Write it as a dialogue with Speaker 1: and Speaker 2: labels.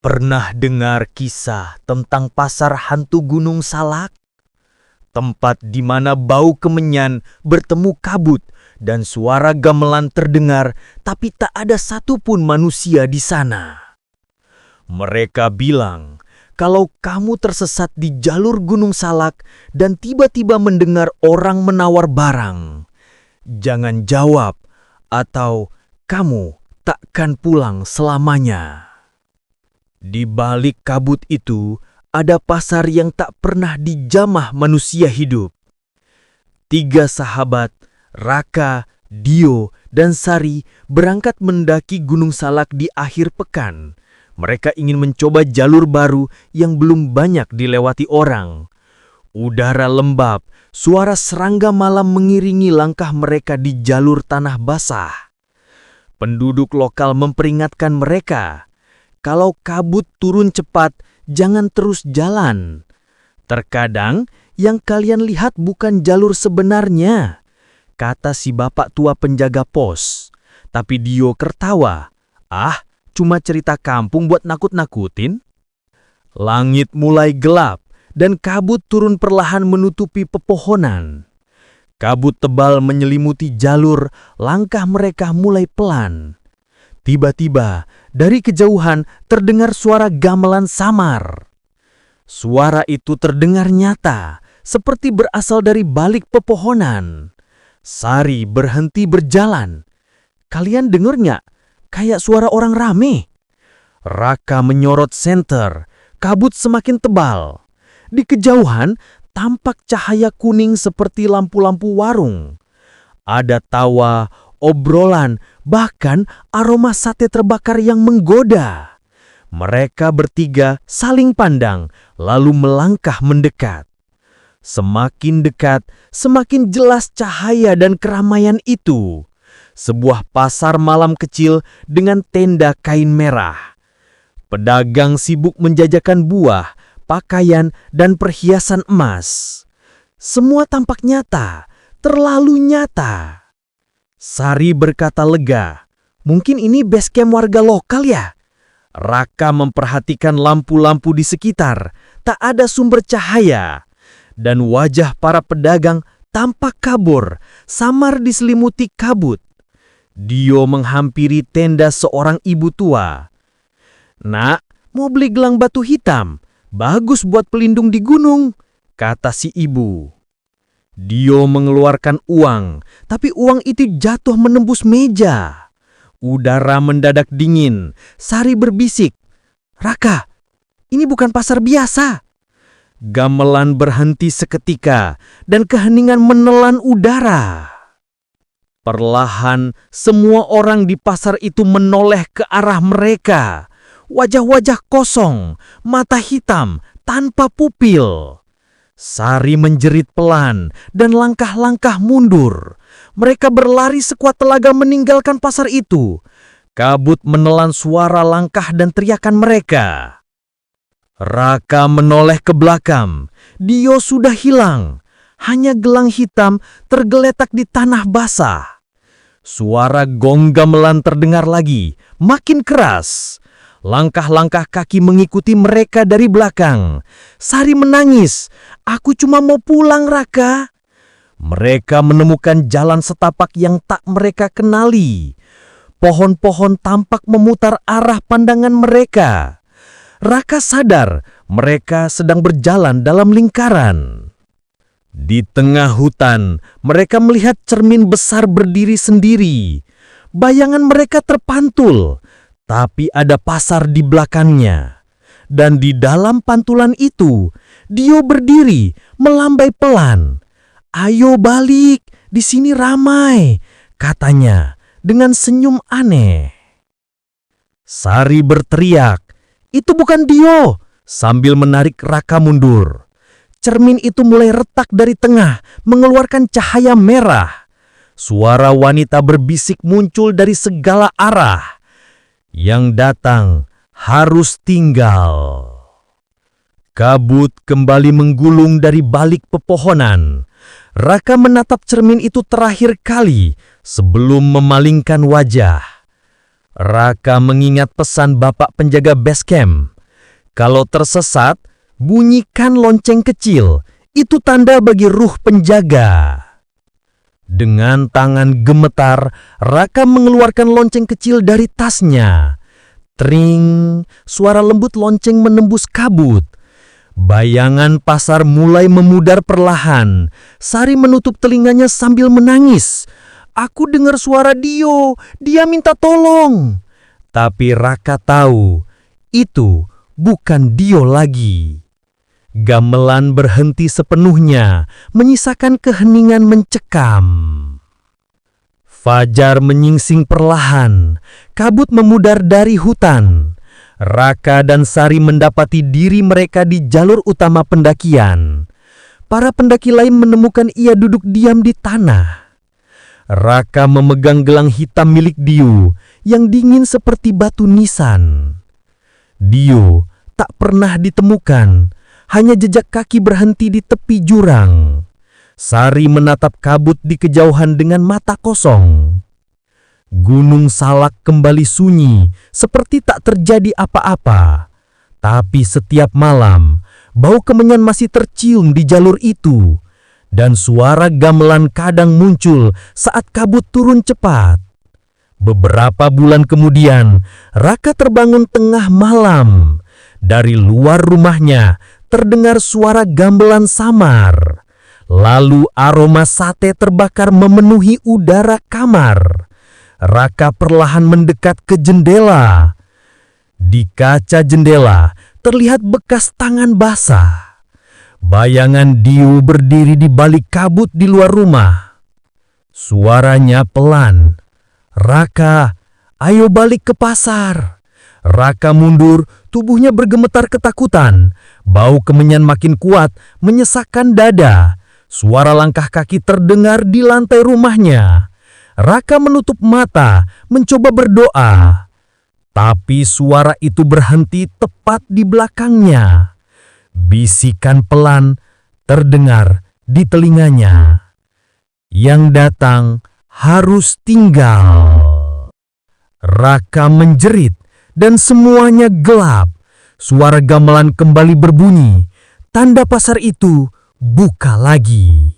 Speaker 1: Pernah dengar kisah tentang pasar hantu Gunung Salak? Tempat di mana bau kemenyan bertemu kabut dan suara gamelan terdengar, tapi tak ada satupun manusia di sana. Mereka bilang, kalau kamu tersesat di jalur Gunung Salak dan tiba-tiba mendengar orang menawar barang, jangan jawab atau kamu takkan pulang selamanya. Di balik kabut itu, ada pasar yang tak pernah dijamah manusia hidup. 3 sahabat, Raka, Dio, dan Sari berangkat mendaki Gunung Salak di akhir pekan. Mereka ingin mencoba jalur baru yang belum banyak dilewati orang. Udara lembab, suara serangga malam mengiringi langkah mereka di jalur tanah basah. Penduduk lokal memperingatkan mereka, kalau kabut turun cepat, jangan terus jalan. Terkadang, yang kalian lihat bukan jalur sebenarnya, kata si bapak tua penjaga pos. Tapi Dio tertawa. Ah, cuma cerita kampung buat nakut-nakutin. Langit mulai gelap dan kabut turun perlahan menutupi pepohonan. Kabut tebal menyelimuti jalur, langkah mereka mulai pelan. Tiba-tiba, dari kejauhan terdengar suara gamelan samar. Suara itu terdengar nyata, seperti berasal dari balik pepohonan. Sari berhenti berjalan. Kalian dengar nggak? Kayak suara orang rame. Raka menyorot senter, kabut semakin tebal. Di kejauhan, tampak cahaya kuning seperti lampu-lampu warung. Ada tawa, obrolan, bahkan aroma sate terbakar yang menggoda. Mereka bertiga saling pandang, lalu melangkah mendekat. Semakin dekat, semakin jelas cahaya dan keramaian itu. Sebuah pasar malam kecil dengan tenda kain merah. Pedagang sibuk menjajakan buah, pakaian, dan perhiasan emas. Semua tampak nyata, terlalu nyata. Sari berkata lega, mungkin ini base camp warga lokal ya? Raka memperhatikan lampu-lampu di sekitar, tak ada sumber cahaya. Dan wajah para pedagang tampak kabur, samar diselimuti kabut. Dio menghampiri tenda seorang ibu tua. Nak, mau beli gelang batu hitam? Bagus buat pelindung di gunung, kata si ibu. Dio mengeluarkan uang, tapi uang itu jatuh menembus meja. Udara mendadak dingin. Sari berbisik, Raka, ini bukan pasar biasa. Gamelan berhenti seketika dan keheningan menelan udara. Perlahan, semua orang di pasar itu menoleh ke arah mereka. Wajah-wajah kosong, mata hitam, tanpa pupil. Sari menjerit pelan dan langkah-langkah mundur. Mereka berlari sekuat tenaga meninggalkan pasar itu. Kabut menelan suara langkah dan teriakan mereka. Raka menoleh ke belakang. Dio sudah hilang. Hanya gelang hitam tergeletak di tanah basah. Suara gong gamelan terdengar lagi, makin keras. Langkah-langkah kaki mengikuti mereka dari belakang. Sari menangis. Aku cuma mau pulang, Raka. Mereka menemukan jalan setapak yang tak mereka kenali. Pohon-pohon tampak memutar arah pandangan mereka. Raka sadar mereka sedang berjalan dalam lingkaran. Di tengah hutan, mereka melihat cermin besar berdiri sendiri. Bayangan mereka terpantul. Tapi ada pasar di belakangnya. Dan di dalam pantulan itu, Dio berdiri, melambai pelan. Ayo balik, di sini ramai, katanya dengan senyum aneh. Sari berteriak, itu bukan Dio, sambil menarik Raka mundur. Cermin itu mulai retak dari tengah, mengeluarkan cahaya merah. Suara wanita berbisik muncul dari segala arah. Yang datang harus tinggal. Kabut kembali menggulung dari balik pepohonan. Raka menatap cermin itu terakhir kali sebelum memalingkan wajah. Raka mengingat pesan bapak penjaga base camp. Kalau tersesat, bunyikan lonceng kecil. Itu tanda bagi ruh penjaga. Dengan tangan gemetar, Raka mengeluarkan lonceng kecil dari tasnya. Tring, suara lembut lonceng menembus kabut. Bayangan pasar mulai memudar perlahan. Sari menutup telinganya sambil menangis. Aku dengar suara Dio, dia minta tolong. Tapi Raka tahu, itu bukan Dio lagi. Gamelan berhenti sepenuhnya, menyisakan keheningan mencekam. Fajar menyingsing perlahan, kabut memudar dari hutan. Raka dan Sari mendapati diri mereka di jalur utama pendakian. Para pendaki lain menemukan ia duduk diam di tanah. Raka memegang gelang hitam milik Dio yang dingin seperti batu nisan. Dio tak pernah ditemukan. Hanya jejak kaki berhenti di tepi jurang. Sari menatap kabut di kejauhan dengan mata kosong. Gunung Salak kembali sunyi, seperti tak terjadi apa-apa. Tapi setiap malam, bau kemenyan masih tercium di jalur itu. Dan suara gamelan kadang muncul saat kabut turun cepat. Beberapa bulan kemudian, Raka terbangun tengah malam. Dari luar rumahnya, terdengar suara gamelan samar. Lalu aroma sate terbakar memenuhi udara kamar. Raka perlahan mendekat ke jendela. Di kaca jendela terlihat bekas tangan basah. Bayangan Dio berdiri di balik kabut di luar rumah. Suaranya pelan. Raka, ayo balik ke pasar. Raka mundur, tubuhnya bergemetar ketakutan. Bau kemenyan makin kuat, menyesakkan dada. Suara langkah kaki terdengar di lantai rumahnya. Raka menutup mata, mencoba berdoa. Tapi suara itu berhenti tepat di belakangnya. Bisikan pelan terdengar di telinganya. Yang datang harus tinggal. Raka menjerit. Dan semuanya gelap. Suara gamelan kembali berbunyi. Tanda pasar itu buka lagi.